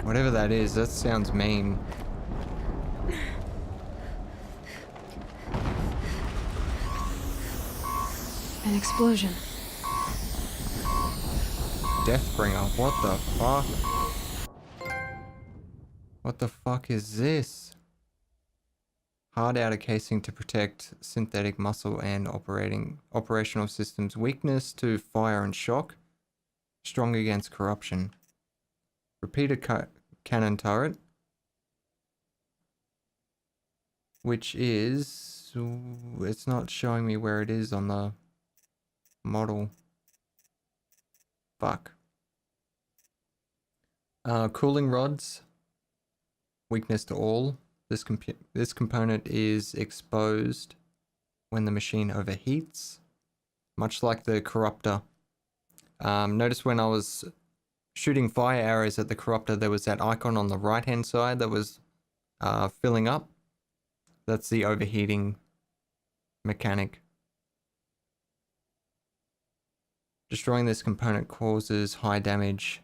Whatever that is, that sounds mean. An explosion. Deathbringer, what the fuck? What the fuck is this? Hard outer casing to protect synthetic muscle and operational systems. Weakness to fire and shock. Strong against corruption. Repeater cannon turret. Which is... It's not showing me where it is on the model. Fuck. Cooling rods. Weakness to all. This component is exposed when the machine overheats, much like the corruptor. Notice when I was shooting fire arrows at the corruptor, there was that icon on the right hand side that was filling up. That's the overheating mechanic. Destroying this component causes high damage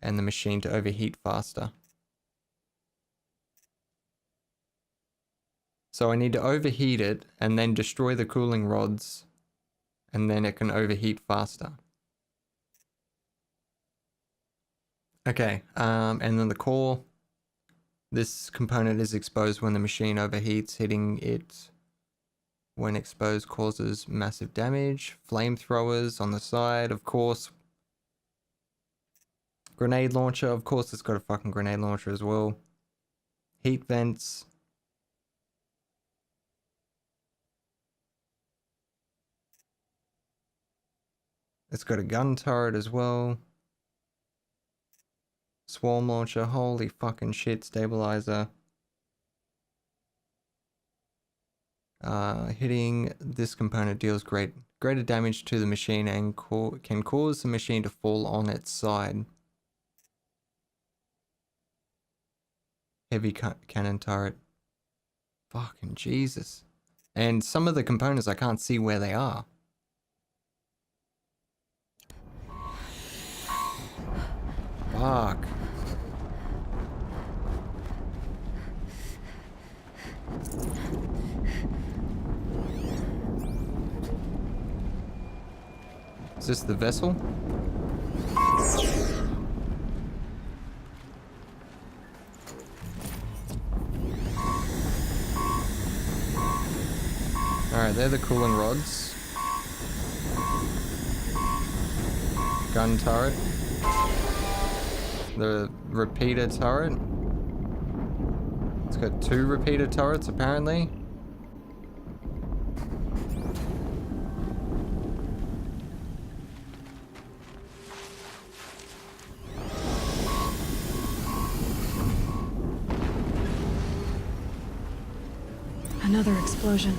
and the machine to overheat faster. So I need to overheat it and then destroy the cooling rods, and then it can overheat faster. Okay, and then the core. This component is exposed when the machine overheats. Hitting it when exposed causes massive damage. Flamethrowers on the side, of course. Grenade launcher, of course it's got a fucking grenade launcher as well. Heat vents. It's got a gun turret as well. Swarm launcher, holy fucking shit, stabilizer. Hitting this component deals greater damage to the machine and can cause the machine to fall on its side. Heavy cannon turret. Fucking Jesus. And some of the components I can't see where they are. Fuck. Is this the vessel? Alright, they're the cooling rods. Gun turret. The repeater turret. It's got 2 repeater turrets apparently. Another explosion.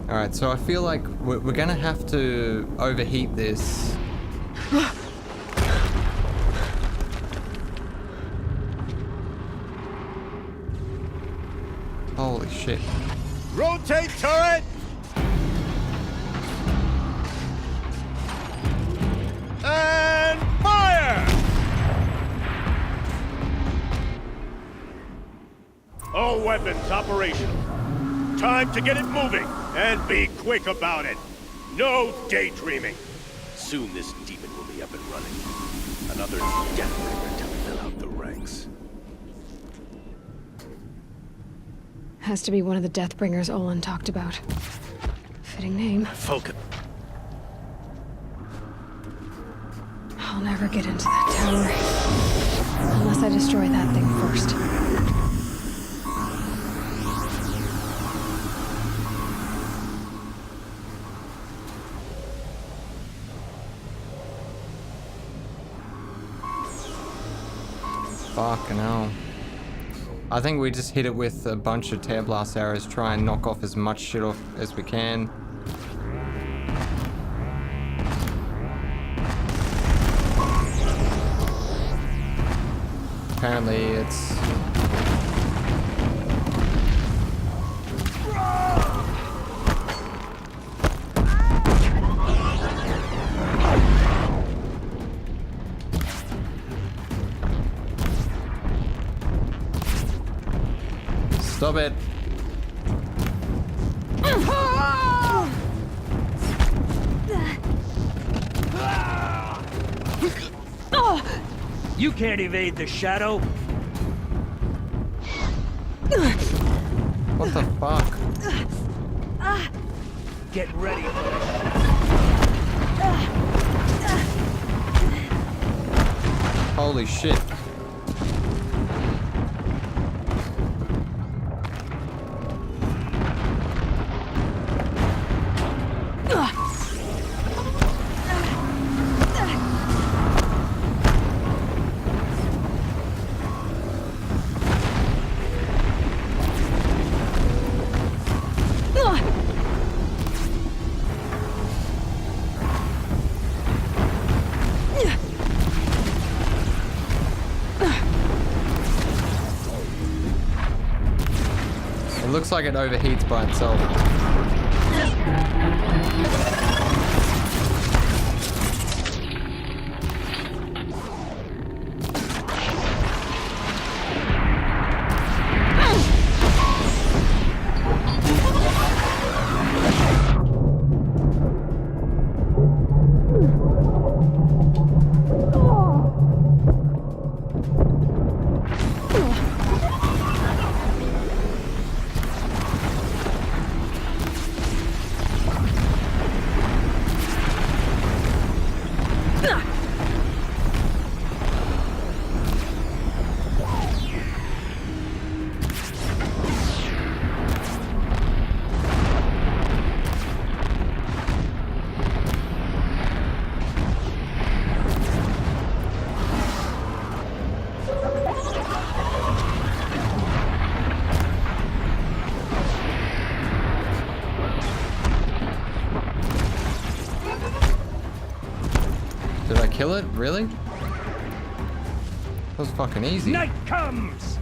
Alright, so I feel like we're gonna have to overheat this. Holy shit. Rotate turret! And fire! All weapons operational. Time to get it moving, and be quick about it. No daydreaming. Soon this demon will be up and running. Another deathbringer to fill out the ranks. Has to be one of the Deathbringers Olin talked about. Fitting name. Focus. I'll never get into that tower. Unless I destroy that thing first. Fucking hell. I think we just hit it with a bunch of tear blast arrows, try and knock off as much shit off as we can. Apparently it's... Stop it. You can't evade the shadow. What the fuck? Get ready. Holy shit. It looks like it overheats by itself. Did I kill it? Really? That was fucking easy. Night comes.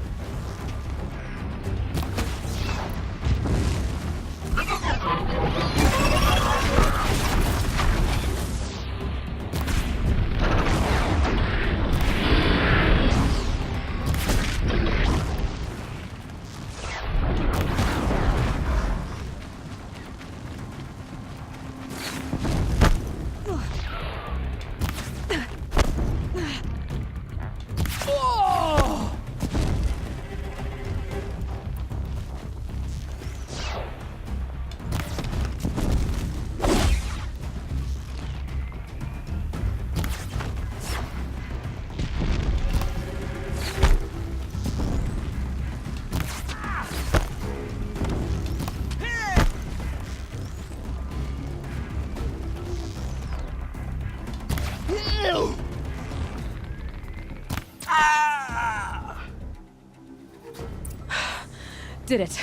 Did it.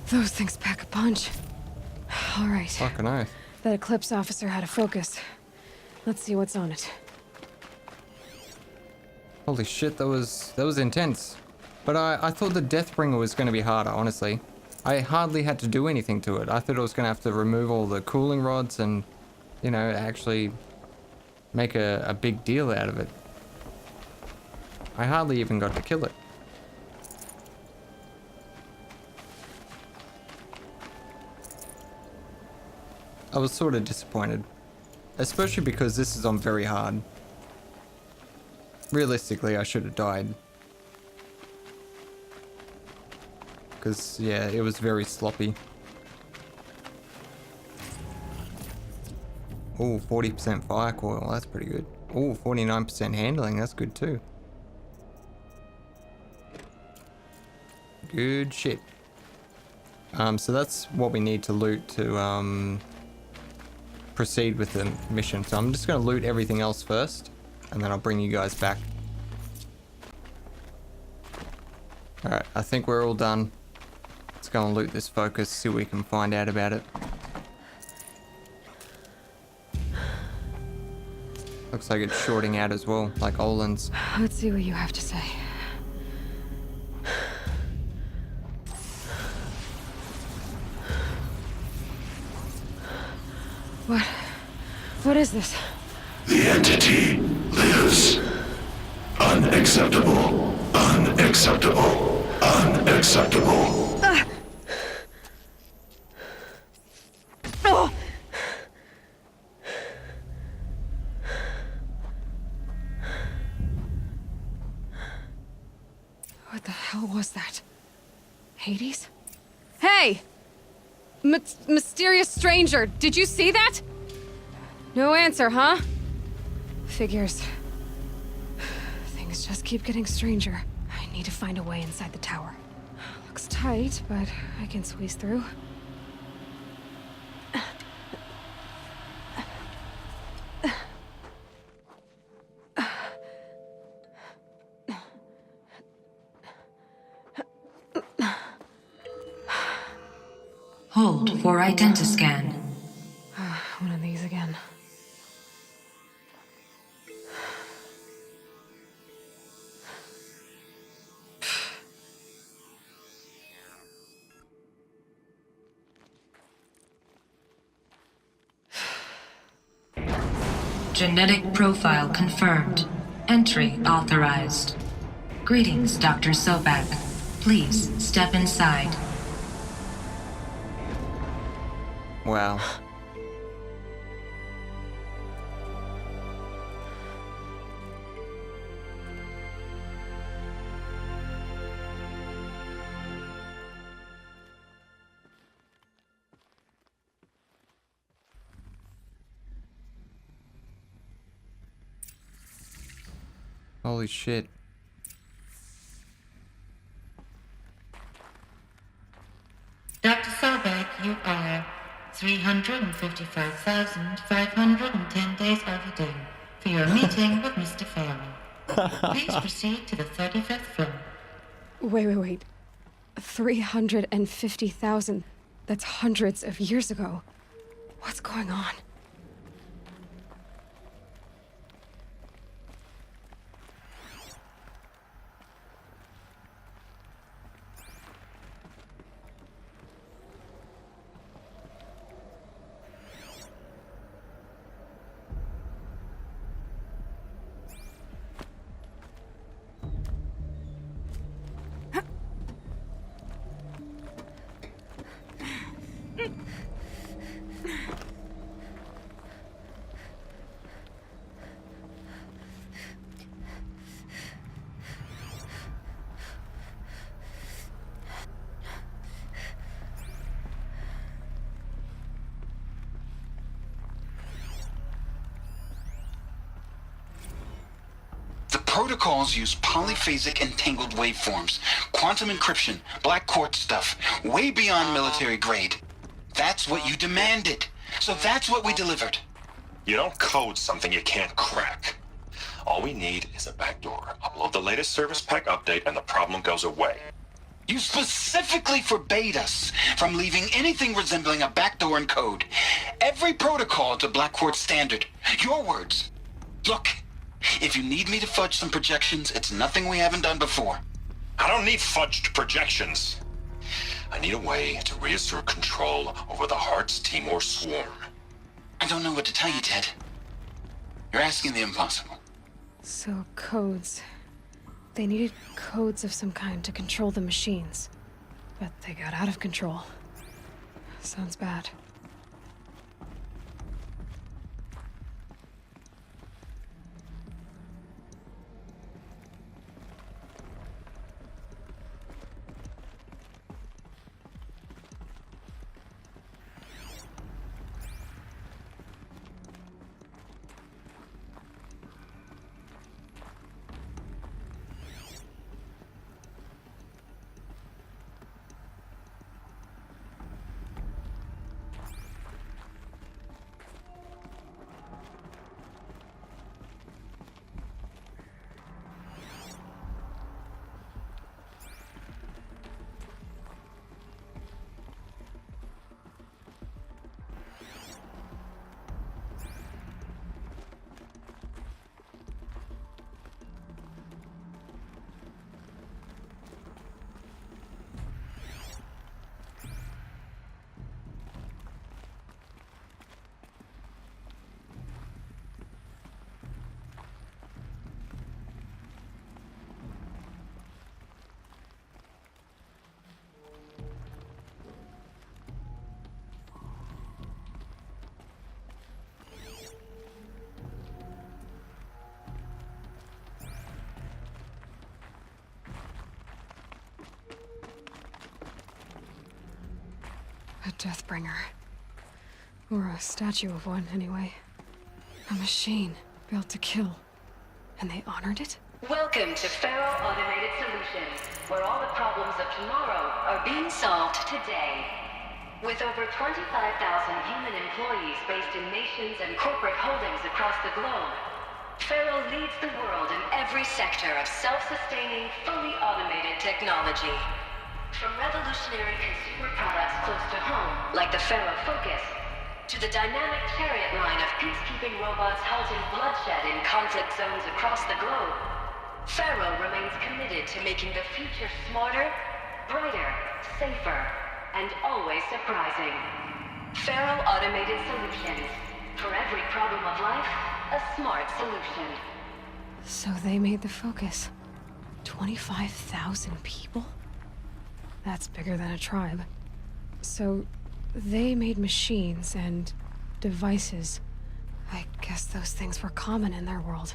Those things pack a punch. All right. Fucking oath. That Eclipse officer had a focus. Let's see what's on it. Holy shit, that was intense. But I thought the Deathbringer was going to be harder, honestly. I hardly had to do anything to it. I thought I was going to have to remove all the cooling rods and, you know, actually make a big deal out of it. I hardly even got to kill it. I was sort of disappointed. Especially because this is on very hard. Realistically, I should have died. Because, yeah, it was very sloppy. Oh, 40% fire coil, that's pretty good. Oh, 49% handling, that's good too. Good shit. So that's what we need to loot to, proceed with the mission. So I'm just going to loot everything else first, and then I'll bring you guys back. Alright, I think we're all done. Let's go and loot this focus, see what we can find out about it. Looks like it's shorting out as well, like Olin's. Let's see what you have to say. What? What is this? The entity lives. Unacceptable. Unacceptable. Unacceptable. Oh! What the hell was that? Hades? Hey! Mysterious stranger, did you see that? No answer, huh? Figures. Things just keep getting stranger. I need to find a way inside the tower. Looks tight, but I can squeeze through. Hold for identiscan. One of these again. Genetic profile confirmed. Entry authorized. Greetings, Dr. Sobek. Please step inside. Wow. Holy shit. Dr. Sobek, you are 355,510 days overdue for your meeting with Mr. Farrell. Please proceed to the 35th floor. Wait. 350,000. That's hundreds of years ago. What's going on? Protocols use polyphasic entangled waveforms, quantum encryption, black quartz stuff, way beyond military grade. That's what you demanded. So that's what we delivered. You don't code something you can't crack. All we need is a backdoor. Upload the latest service pack update and the problem goes away. You specifically forbade us from leaving anything resembling a backdoor in code. Every protocol to black quartz standard. Your words. Look. If you need me to fudge some projections, it's nothing we haven't done before. I don't need fudged projections. I need a way to reassert control over the Heart's Timor swarm. I don't know what to tell you, Ted. You're asking the impossible. So, codes. They needed codes of some kind to control the machines. But they got out of control. Sounds bad. A Deathbringer. Or a statue of one, anyway. A machine built to kill. And they honored it? Welcome to Faro Automated Solutions, where all the problems of tomorrow are being solved today. With over 25,000 human employees based in nations and corporate holdings across the globe, Faro leads the world in every sector of self-sustaining, fully automated technology. From revolutionary consumer products close to home, like the Faro Focus, to the dynamic chariot line of peacekeeping robots halting bloodshed in conflict zones across the globe, Faro remains committed to making the future smarter, brighter, safer, and always surprising. Faro Automated Solutions. For every problem of life, a smart solution. So they made the Focus. 25,000 people? That's bigger than a tribe. So they made machines and devices. I guess those things were common in their world.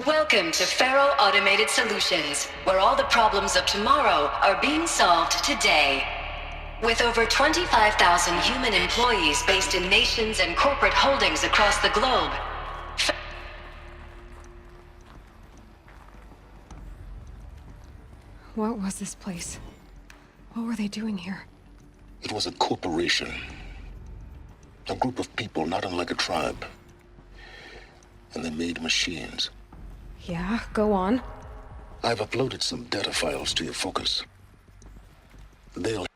Welcome to Faro Automated Solutions, where all the problems of tomorrow are being solved today. With over 25,000 human employees based in nations and corporate holdings across the globe, What was this place? What were they doing here? It was a corporation. A group of people not unlike a tribe. And they made machines. Yeah, go on. I've uploaded some data files to your Focus. They'll...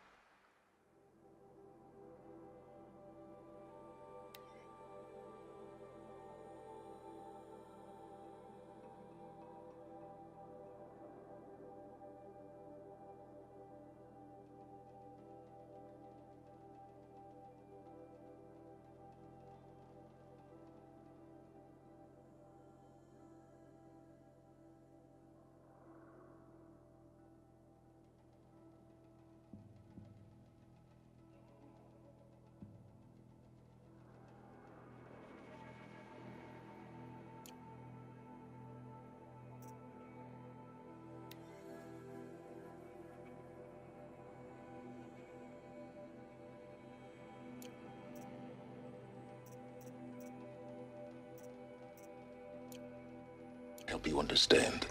help you understand.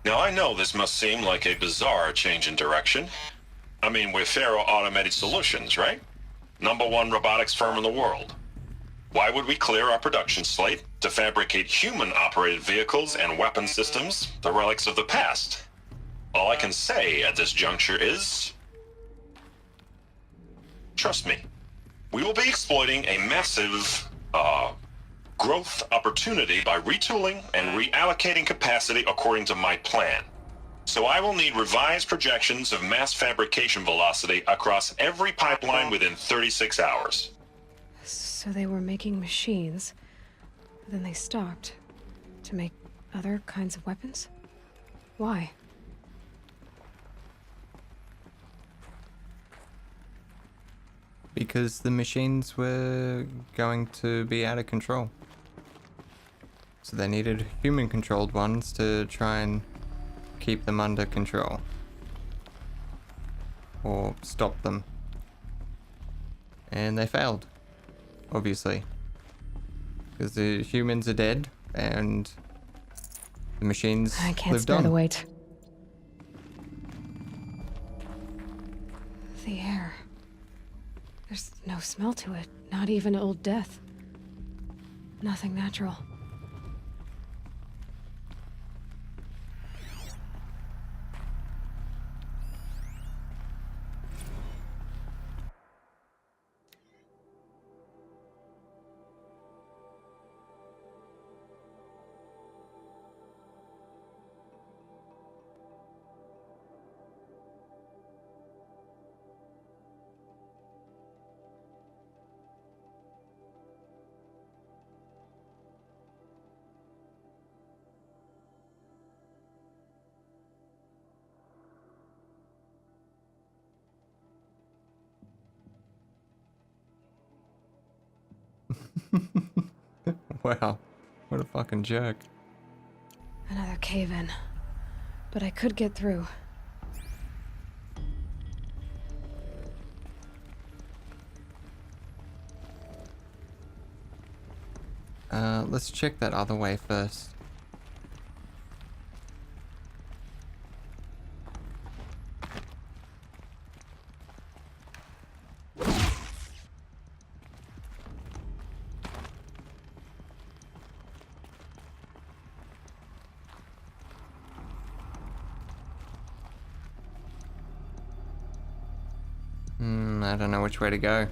Now, I know this must seem like a bizarre change in direction. I mean, we're Faro Automated Solutions, right? #1 robotics firm in the world. Why would we clear our production slate to fabricate human-operated vehicles and weapon systems, the relics of the past? All I can say at this juncture is... trust me, we will be exploiting a massive, growth opportunity by retooling and reallocating capacity according to my plan. So I will need revised projections of mass fabrication velocity across every pipeline within 36 hours. So they were making machines, but then they stopped to make other kinds of weapons? Why? Because the machines were going to be out of control. So they needed human-controlled ones to try and keep them under control. Or stop them. And they failed. Obviously. Because the humans are dead, and the machines I can't lived spare on. the weight. The air. There's no smell to it. Not even old death. Nothing natural. Wow. What a fucking jerk. Another cave-in. But I could get through. Let's check that other way first. I don't know which way to go.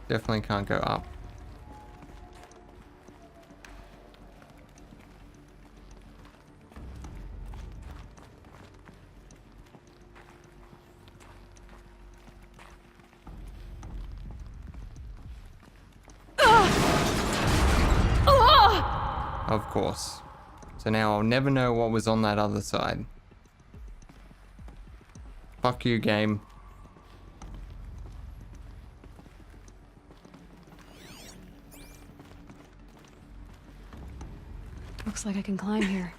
Definitely can't go up. Of course. So now I'll never know what was on that other side. Fuck you, game. Looks like I can climb here.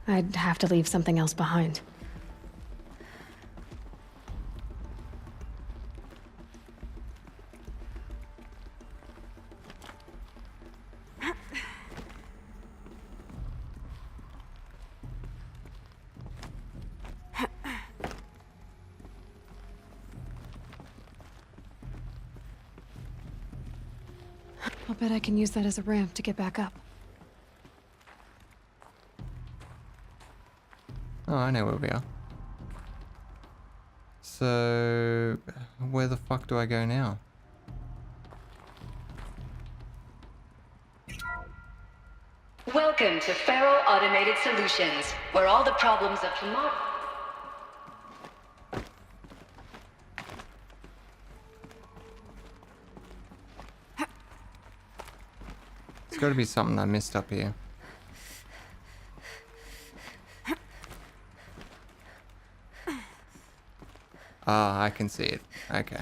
I'd have to leave something else behind. I'll bet I can use that as a ramp to get back up. Oh, I know where we are. So, where the fuck do I go now? Welcome to Faro Automated Solutions, where all the problems of tomorrow... There's got to be something I missed up here. Ah, I can see it. Okay.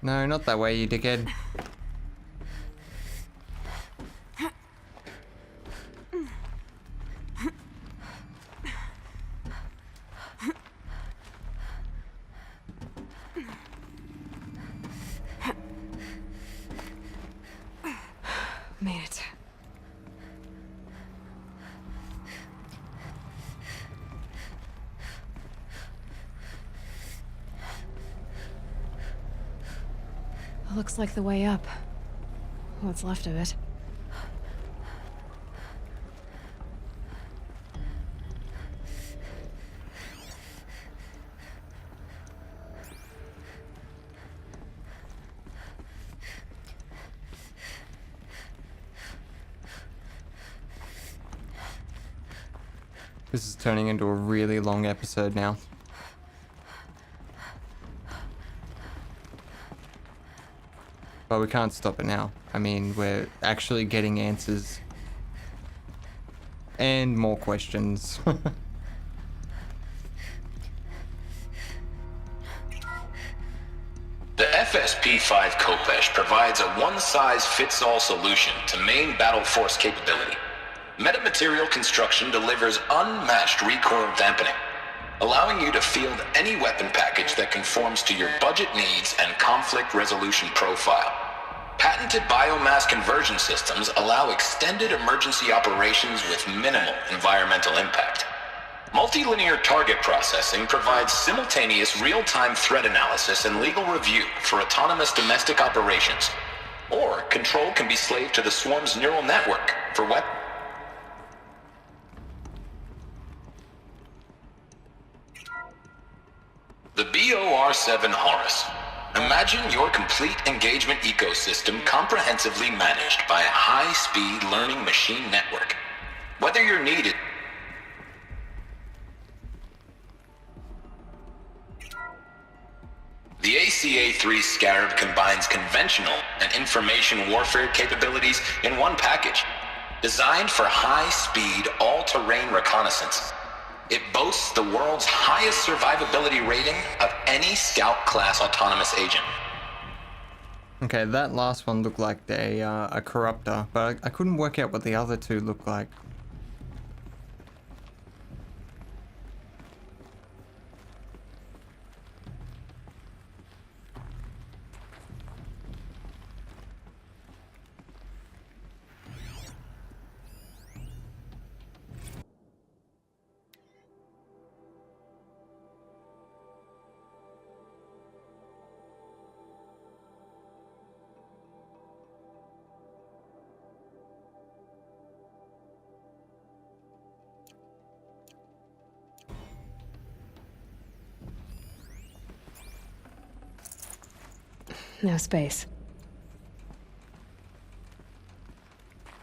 No, not that way, you dickhead. Made it. Looks like the way up. What's left of it. This is turning into a really long episode now. But we can't stop it now. I mean, we're actually getting answers. And more questions. The FSP-5 Kopesh provides a one-size-fits-all solution to main battle force capability. Metamaterial construction delivers unmatched recoil dampening, allowing you to field any weapon package that conforms to your budget needs and conflict resolution profile. Patented biomass conversion systems allow extended emergency operations with minimal environmental impact. Multilinear target processing provides simultaneous real-time threat analysis and legal review for autonomous domestic operations. Or control can be slaved to the swarm's neural network for The BOR-7 Horus. Imagine your complete engagement ecosystem comprehensively managed by a high-speed learning machine network. Whether you're needed... The ACA-3 Scarab combines conventional and information warfare capabilities in one package, designed for high-speed, all-terrain reconnaissance. It boasts the world's highest survivability rating of any Scout-class autonomous agent. Okay, that last one looked like a corruptor, but I couldn't work out what the other two looked like. No space.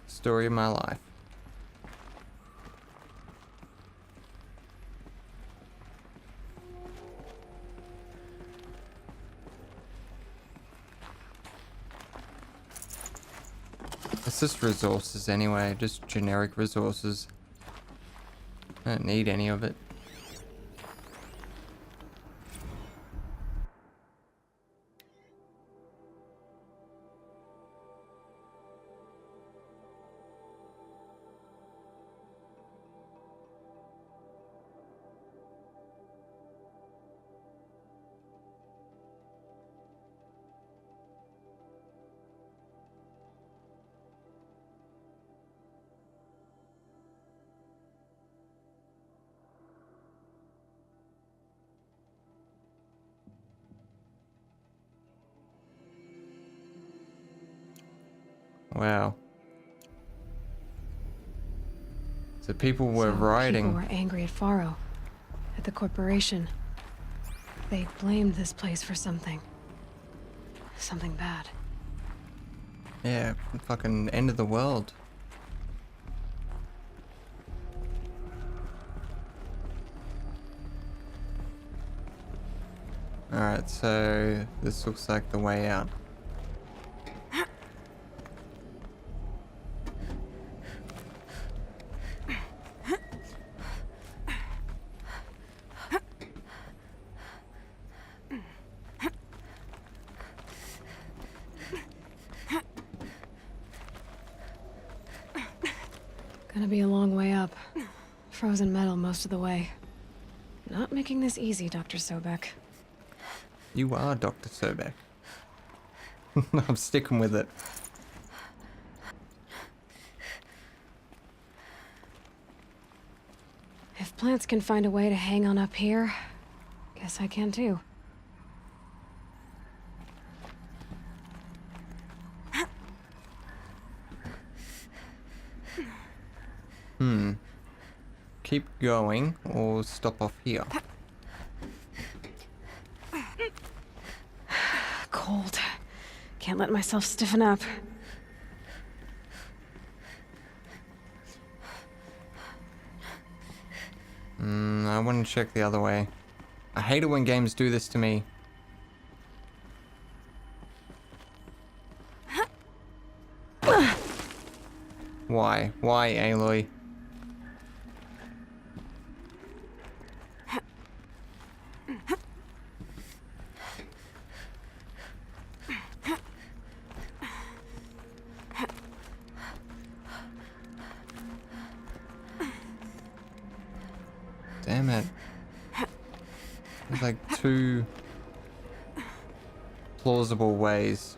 Story of my life. It's just resources anyway, just generic resources. I don't need any of it. Wow. So people were rioting. People were angry at Faro, at the corporation. They blamed this place for something. Something bad. Yeah, fucking end of the world. Alright, so this looks like the way out. Gonna be a long way up. Frozen metal most of the way. Not making this easy, Dr. Sobek. You are Dr. Sobek. I'm sticking with it. If plants can find a way to hang on up here, guess I can too. Keep going or stop off here. Cold. Can't let myself stiffen up. I want to check the other way. I hate it when games do this to me. Why? Why, Aloy? Damn it. There's like two plausible ways.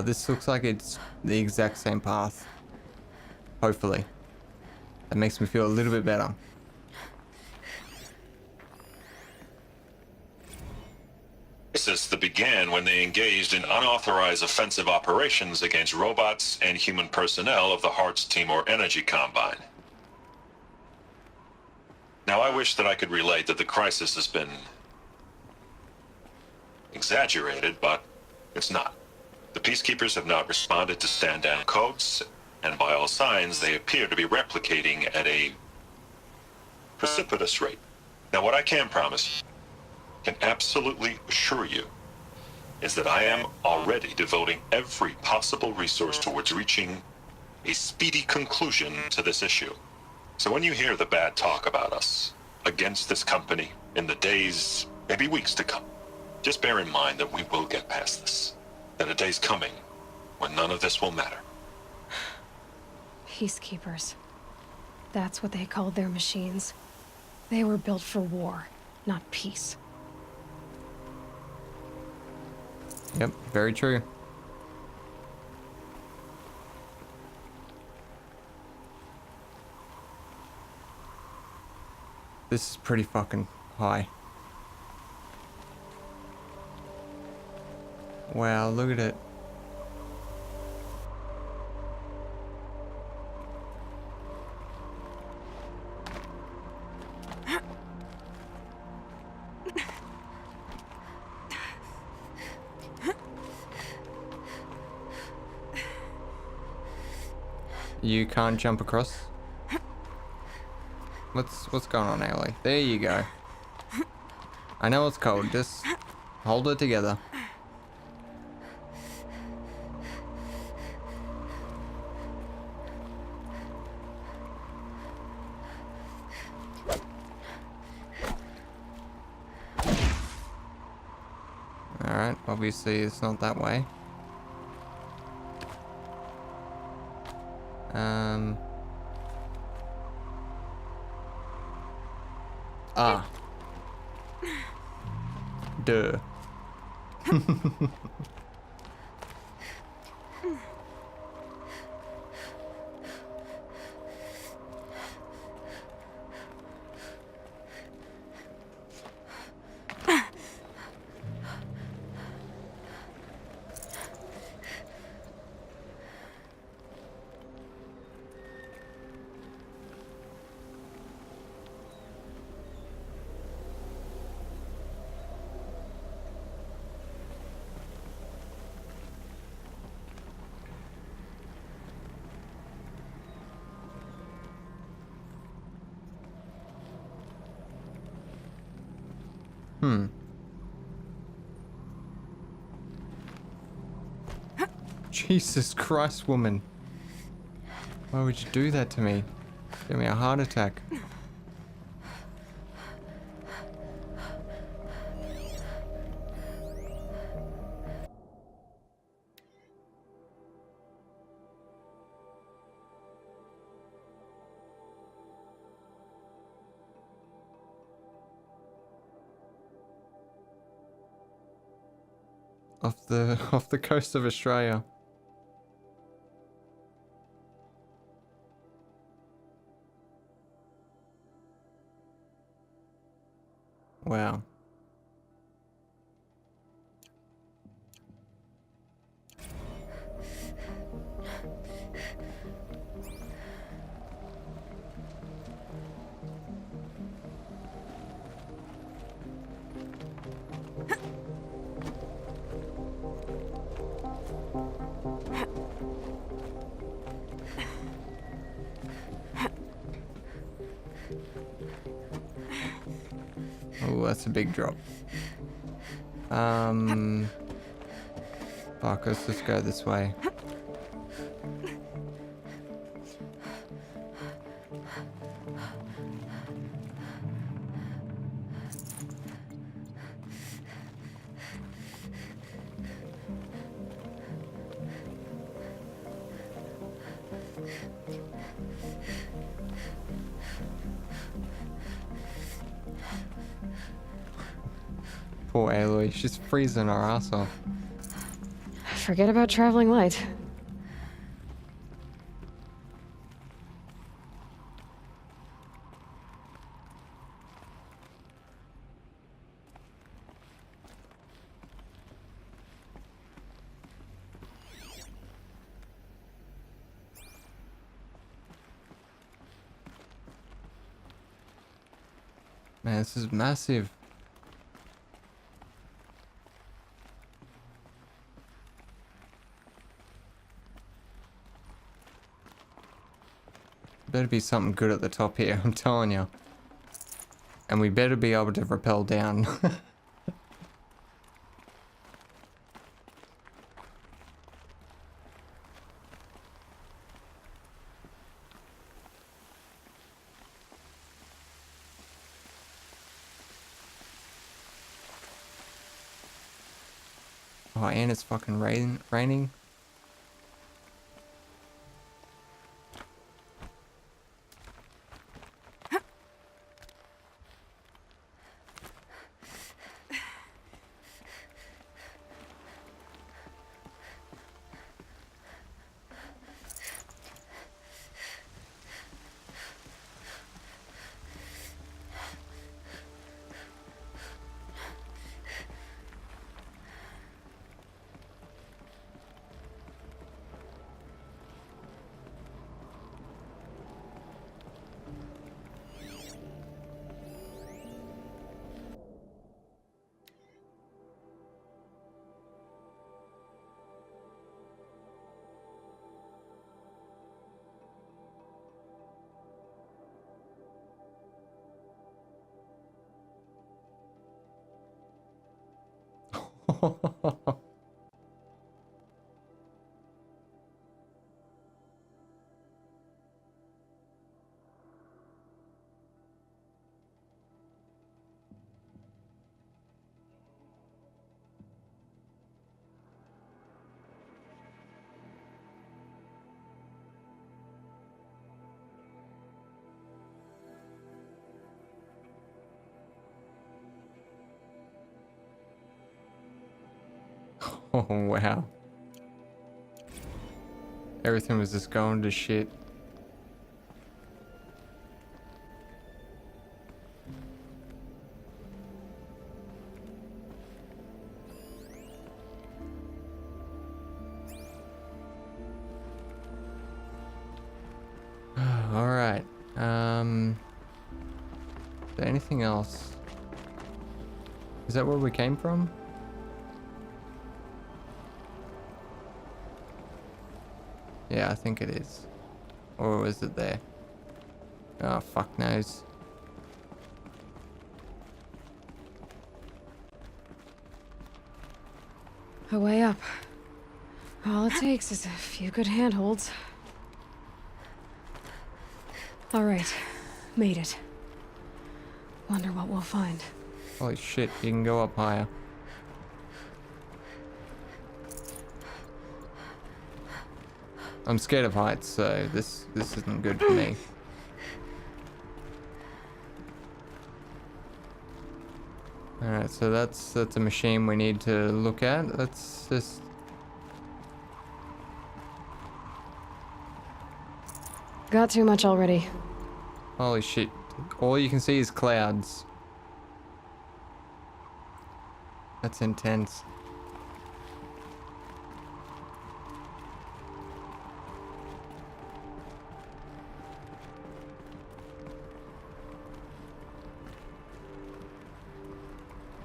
This looks like it's the exact same path. Hopefully. That makes me feel a little bit better. Crisis that began when they engaged in unauthorized offensive operations against robots and human personnel of the Hearts Timor Energy Combine. Now, I wish that I could relate that the crisis has been exaggerated, but it's not. The Peacekeepers have not responded to stand-down codes, and by all signs, they appear to be replicating at a precipitous rate. Now, what I can promise, can absolutely assure you, is that I am already devoting every possible resource towards reaching a speedy conclusion to this issue. So when you hear the bad talk about us against this company in the days, maybe weeks to come, just bear in mind that we will get past this. That a day's coming when none of this will matter. Peacekeepers. That's what they called their machines. They were built for war, not peace. Yep, very true. This is pretty fucking high. Wow, look at it. You can't jump across? What's going on, Aloy? There you go. I know it's cold, just hold it together. Alright, obviously it's not that way. Duh. Jesus Christ, woman. Why would you do that to me? Give me a heart attack. Off the coast of Australia. Wow. Oh, that's a big drop. Fuck, let's just go this way. Poor Aloy, she's freezing her ass off. Forget about traveling light. Man, this is massive. Better be something good at the top here, I'm telling you. And we better be able to rappel down. Oh, and it's fucking raining. Oh, wow. Everything was just going to shit. Alright. Is there anything else? Is that where we came from? Yeah, I think it is. Or was it there? Oh, fuck knows. A way up. All it takes is a few good handholds. All right, made it. Wonder what we'll find. Holy shit, you can go up higher. I'm scared of heights, so this isn't good for me. Alright, so that's a machine we need to look at. Let's just... Got too much already. Holy shit. All you can see is clouds. That's intense.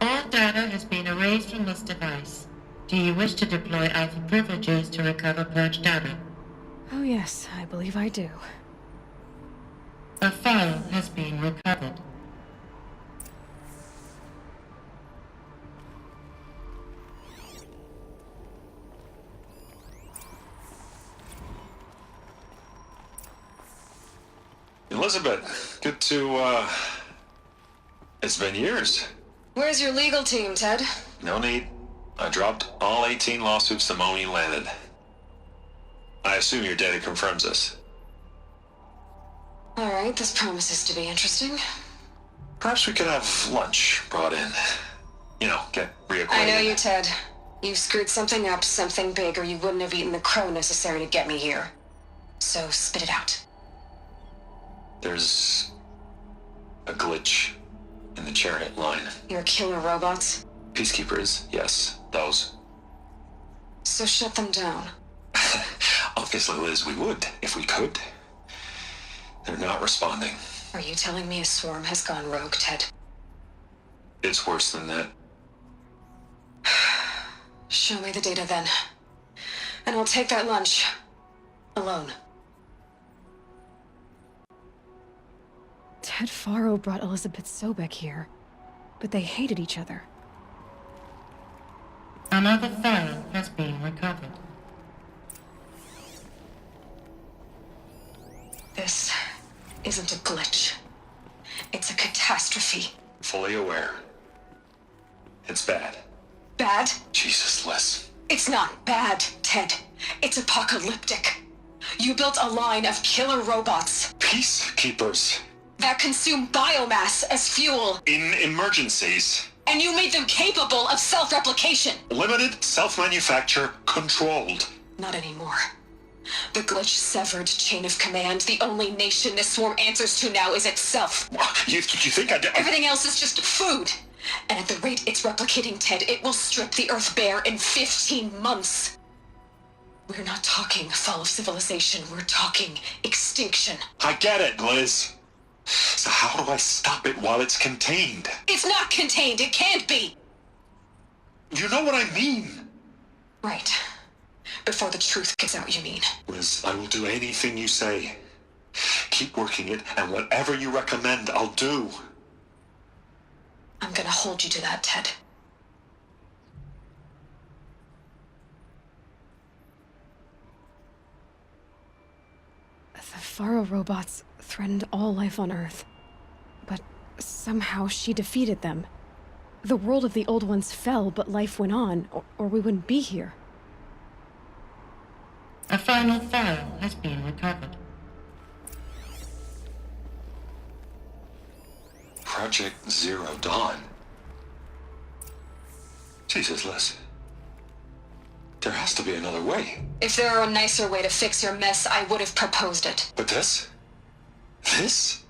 All data has been erased from this device. Do you wish to deploy Alpha privileges to recover purged data? Oh yes, I believe I do. A file has been recovered. Elizabeth, good to, It's been years. Where's your legal team, Ted? No need. I dropped all 18 lawsuits the moment you landed. I assume your data confirms this. Alright, this promises to be interesting. Perhaps we could have lunch brought in. You know, get reacquainted. I know you, Ted. You've screwed something up, something big, or you wouldn't have eaten the crow necessary to get me here. So spit it out. There's a glitch in the chariot line. Your killer robots? Peacekeepers, yes, those. So shut them down. Obviously, Liz, we would, if we could. They're not responding. Are you telling me a swarm has gone rogue, Ted? It's worse than that. Show me the data then. And I'll take that lunch. Alone. Ted Faro brought Elizabeth Sobek here, but they hated each other. Another file has been recovered. This isn't a glitch. It's a catastrophe. Fully aware. It's bad. Bad? Jesus, Liz. It's not bad, Ted. It's apocalyptic. You built a line of killer robots Peacekeepers. that consume biomass as fuel, In emergencies. and you made them capable of self-replication. Limited, self-manufacture, controlled. Not anymore. The glitch severed chain of command. The only nation this swarm answers to now is itself. You think I did? Everything else is just food. And at the rate it's replicating, Ted, it will strip the Earth bare in 15 months. We're not talking fall of civilization. We're talking extinction. I get it, Liz. So how do I stop it while it's contained? It's not contained. It can't be. You know what I mean. Right. Before the truth gets out, you mean? Liz, I will do anything you say. Keep working it, and whatever you recommend, I'll do. I'm gonna hold you to that, Ted. The Faro robots threatened all life on Earth. But somehow she defeated them. The world of the old ones fell, but life went on, or we wouldn't be here. A final file has been recovered. Project Zero Dawn. Jesus, Liz. There has to be another way. If there were a nicer way to fix your mess, I would have proposed it. But this? This?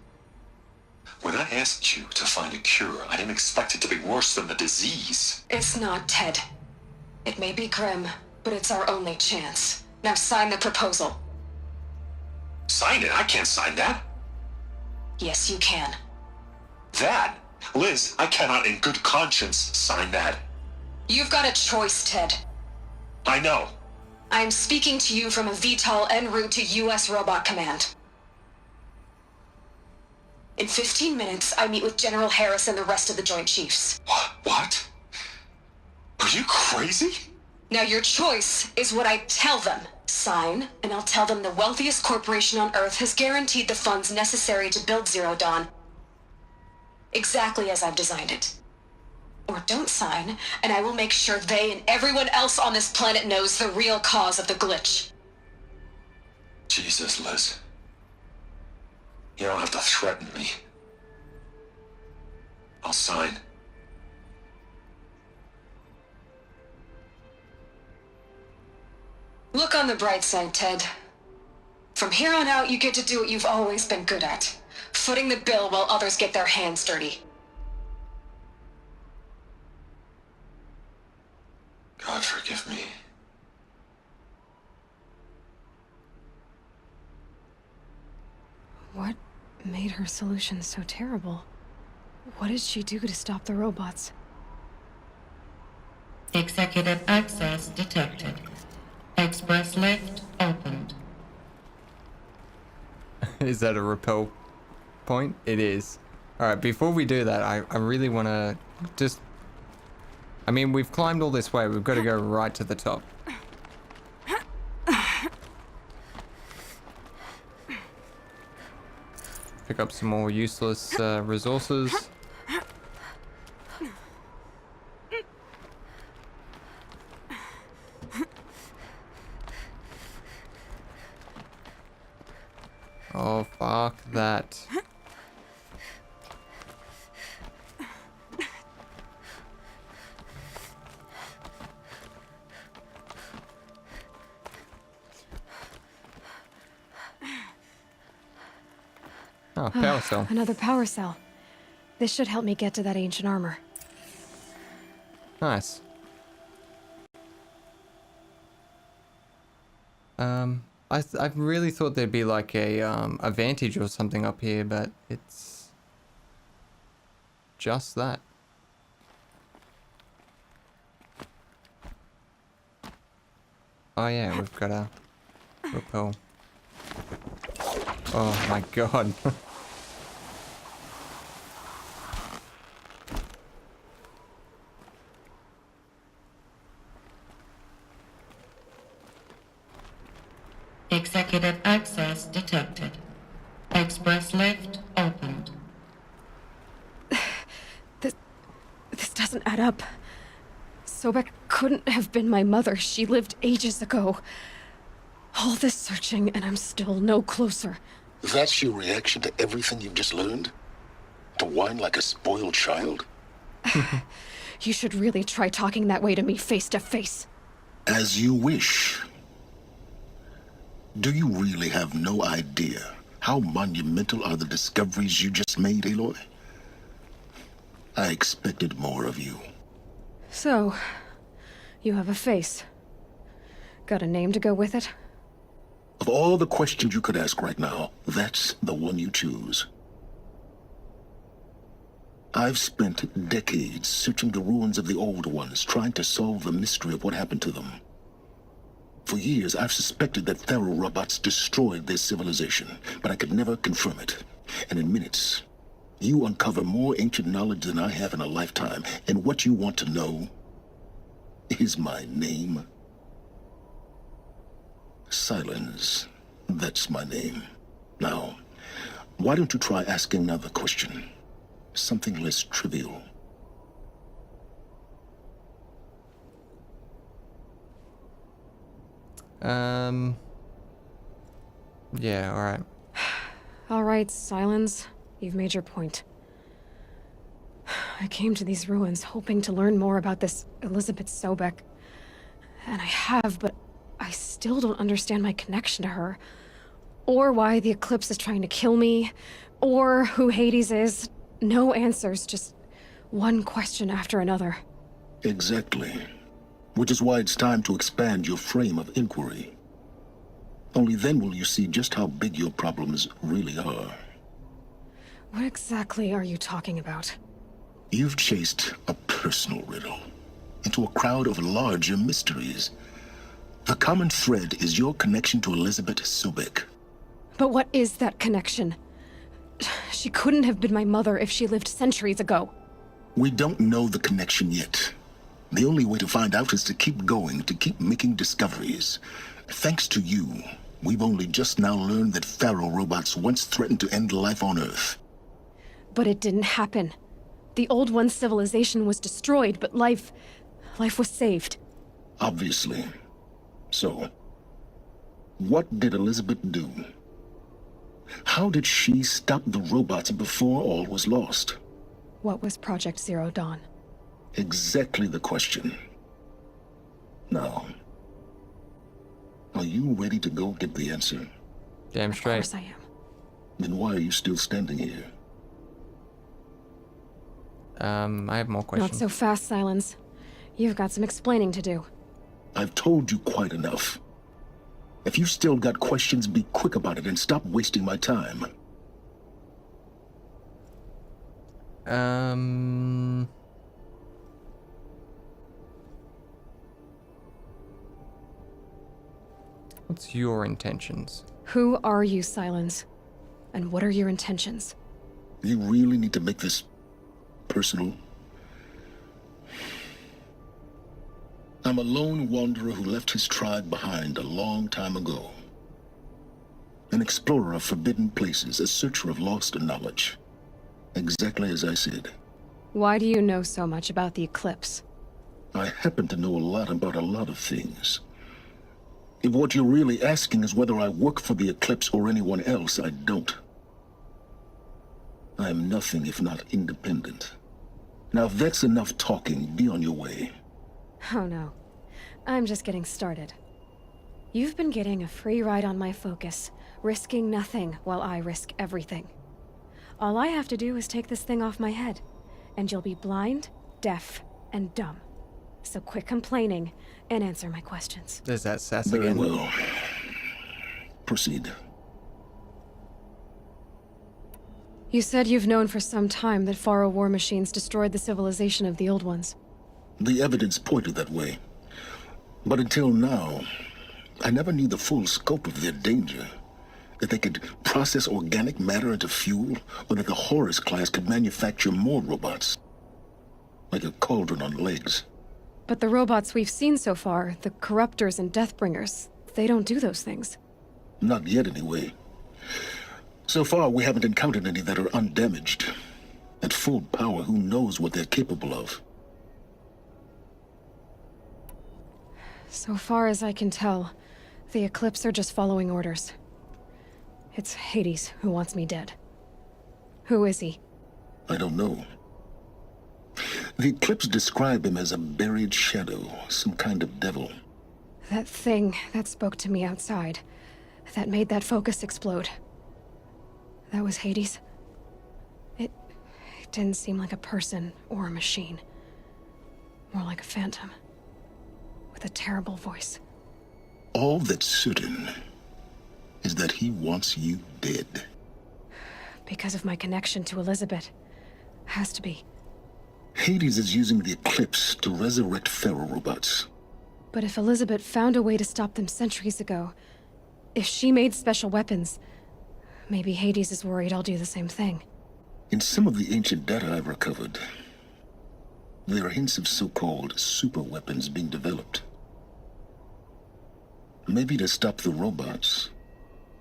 When I asked you to find a cure, I didn't expect it to be worse than the disease. It's not, Ted. It may be grim, but it's our only chance. Now sign the proposal. Sign it? I can't sign that. Yes, you can. That? Liz, I cannot in good conscience sign that. You've got a choice, Ted. I know. I'm speaking to you from a VTOL en route to U.S. Robot Command. In 15 minutes, I meet with General Harris and the rest of the Joint Chiefs. What? Are you crazy? Now your choice is what I tell them. Sign, and I'll tell them the wealthiest corporation on Earth has guaranteed the funds necessary to build Zero Dawn. Exactly as I've designed it. Or don't sign, and I will make sure they and everyone else on this planet knows the real cause of the glitch. Jesus, Liz. You don't have to threaten me. I'll sign. Look on the bright side, Ted. From here on out, you get to do what you've always been good at. Footing the bill while others get their hands dirty. God forgive me. What made her solution so terrible? What did she do to stop the robots? Executive access detected. Express lift opened. Is that a repel point? It is. Alright, before we do that, I really want to just... I mean, we've climbed all this way. We've got to go right to the top. Pick up some more useless resources. Oh, fuck that. Oh, power cell. Another power cell. This should help me get to that ancient armor. Nice. I really thought there'd be like a vantage or something up here, but it's just that. Oh yeah, we've got a repel. Oh my god. Executive access detected. Express lift opened. This doesn't add up. Sobek couldn't have been my mother. She lived ages ago. All this searching, and I'm still no closer. That's your reaction to everything you've just learned? To whine like a spoiled child? You should really try talking that way to me face to face. As you wish. Do you really have no idea how monumental are the discoveries you just made, Aloy? I expected more of you. So, you have a face. Got a name to go with it? Of all the questions you could ask right now, that's the one you choose. I've spent decades searching the ruins of the old ones, trying to solve the mystery of what happened to them. For years, I've suspected that Pharaoh robots destroyed their civilization, but I could never confirm it. And in minutes, you uncover more ancient knowledge than I have in a lifetime, and what you want to know is my name. Silence. That's my name. Now, why don't you try asking another question? Something less trivial. Yeah, alright. Alright, Silence. You've made your point. I came to these ruins hoping to learn more about this Elizabeth Sobek. And I have, but I still don't understand my connection to her. Or why the Eclipse is trying to kill me. Or who Hades is. No answers, just one question after another. Exactly. Which is why it's time to expand your frame of inquiry. Only then will you see just how big your problems really are. What exactly are you talking about? You've chased a personal riddle into a crowd of larger mysteries. The common thread is your connection to Elizabeth Sobek. But what is that connection? She couldn't have been my mother if she lived centuries ago. We don't know the connection yet. The only way to find out is to keep going, to keep making discoveries. Thanks to you, we've only just now learned that Pharaoh robots once threatened to end life on Earth. But it didn't happen. The Old One's civilization was destroyed, but life was saved. Obviously. So, what did Elizabeth do? How did she stop the robots before all was lost? What was Project Zero Dawn? Exactly the question. Now, are you ready to go get the answer? Damn Of straight. course I am. Then why are you still standing here? I have more questions. Not so fast, Silence. You've got some explaining to do. I've told you quite enough. If you still got questions, be quick about it and stop wasting my time. What's your intentions? Who are you, Silence? And what are your intentions? You really need to make this personal? I'm a lone wanderer who left his tribe behind a long time ago. An explorer of forbidden places, a searcher of lost knowledge. Exactly as I said. Why do you know so much about the eclipse? I happen to know a lot about a lot of things. If what you're really asking is whether I work for the Eclipse or anyone else, I don't. I am nothing if not independent. Now, if that's enough talking, be on your way. Oh no. I'm just getting started. You've been getting a free ride on my focus, risking nothing while I risk everything. All I have to do is take this thing off my head, and you'll be blind, deaf, and dumb. So quit complaining and answer my questions. There's that sass Very again. well. Proceed. You said you've known for some time that Faro war machines destroyed the civilization of the old ones. The evidence pointed that way. But until now, I never knew the full scope of their danger. That they could process organic matter into fuel, or that the Horus class could manufacture more robots. Like a cauldron on legs. But the robots we've seen so far, the Corruptors and Deathbringers, they don't do those things. Not yet, anyway. So far, we haven't encountered any that are undamaged. At full power, who knows what they're capable of? So far as I can tell, the Eclipse are just following orders. It's Hades who wants me dead. Who is he? I don't know. The Eclipse describe him as a buried shadow, some kind of devil. That thing that spoke to me outside, that made that focus explode. That was Hades? It didn't seem like a person or a machine. More like a phantom. With a terrible voice. All that's certain is that he wants you dead. Because of my connection to Elizabeth. Has to be. Hades is using the Eclipse to resurrect Pharaoh robots. But if Elizabeth found a way to stop them centuries ago, if she made special weapons, maybe Hades is worried I'll do the same thing. In some of the ancient data I've recovered, there are hints of so-called super weapons being developed. Maybe to stop the robots,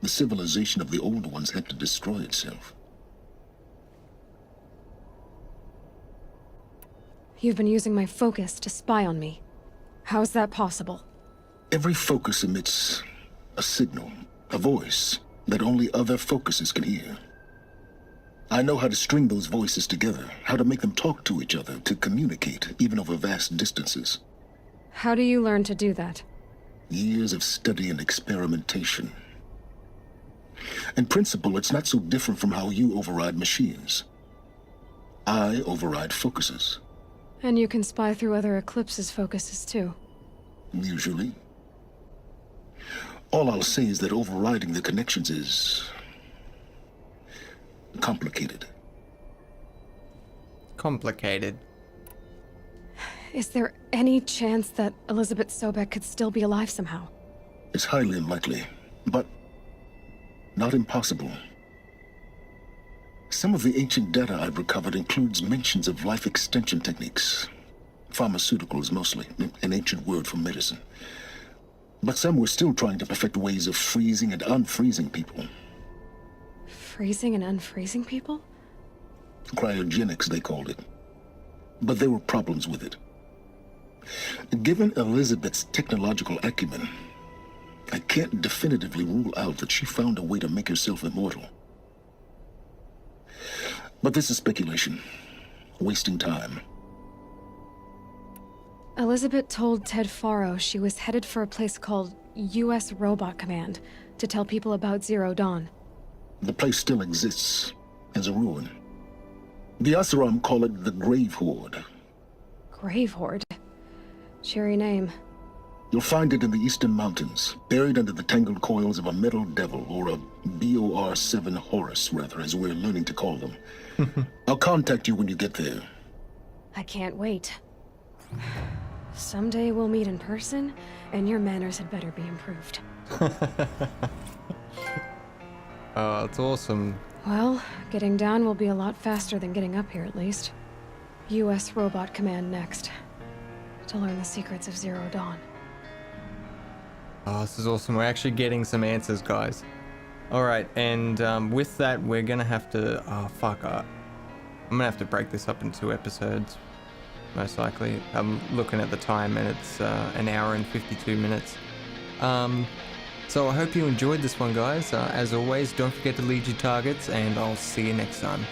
the civilization of the old ones had to destroy itself. You've been using my focus to spy on me. How's that possible? Every focus emits a signal, a voice, that only other focuses can hear. I know how to string those voices together, how to make them talk to each other, to communicate, even over vast distances. How do you learn to do that? Years of study and experimentation. In principle, it's not so different from how you override machines. I override focuses. And you can spy through other Eclipse's focuses too. Usually. All I'll say is that overriding the connections is complicated. Complicated. Is there any chance that Elizabeth Sobek could still be alive somehow? It's highly unlikely, but not impossible. Some of the ancient data I've recovered includes mentions of life extension techniques. Pharmaceuticals, mostly, an ancient word for medicine. But some were still trying to perfect ways of freezing and unfreezing people. Freezing and unfreezing people? Cryogenics, they called it. But there were problems with it. Given Elizabeth's technological acumen, I can't definitively rule out that she found a way to make herself immortal. But this is speculation. Wasting time. Elizabeth told Ted Faro she was headed for a place called U.S. Robot Command to tell people about Zero Dawn. The place still exists, as a ruin. The Asuram call it the Grave Horde. Grave Horde? Cheery name. You'll find it in the Eastern Mountains, buried under the tangled coils of a metal devil, or a BOR-7 Horus, rather, as we're learning to call them. I'll contact you when you get there. I can't wait. Someday we'll meet in person, and your manners had better be improved. Oh, it's awesome. Well, getting down will be a lot faster than getting up here, at least. U.S. Robot Command next. To learn the secrets of Zero Dawn. Oh, this is awesome. We're actually getting some answers, guys. Alright, and with that, we're gonna have to... Oh, fuck. I'm gonna have to break this up in 2 episodes. Most likely. I'm looking at the time, and it's an hour and 52 minutes. So I hope you enjoyed this one, guys. As always, don't forget to lead your targets, and I'll see you next time.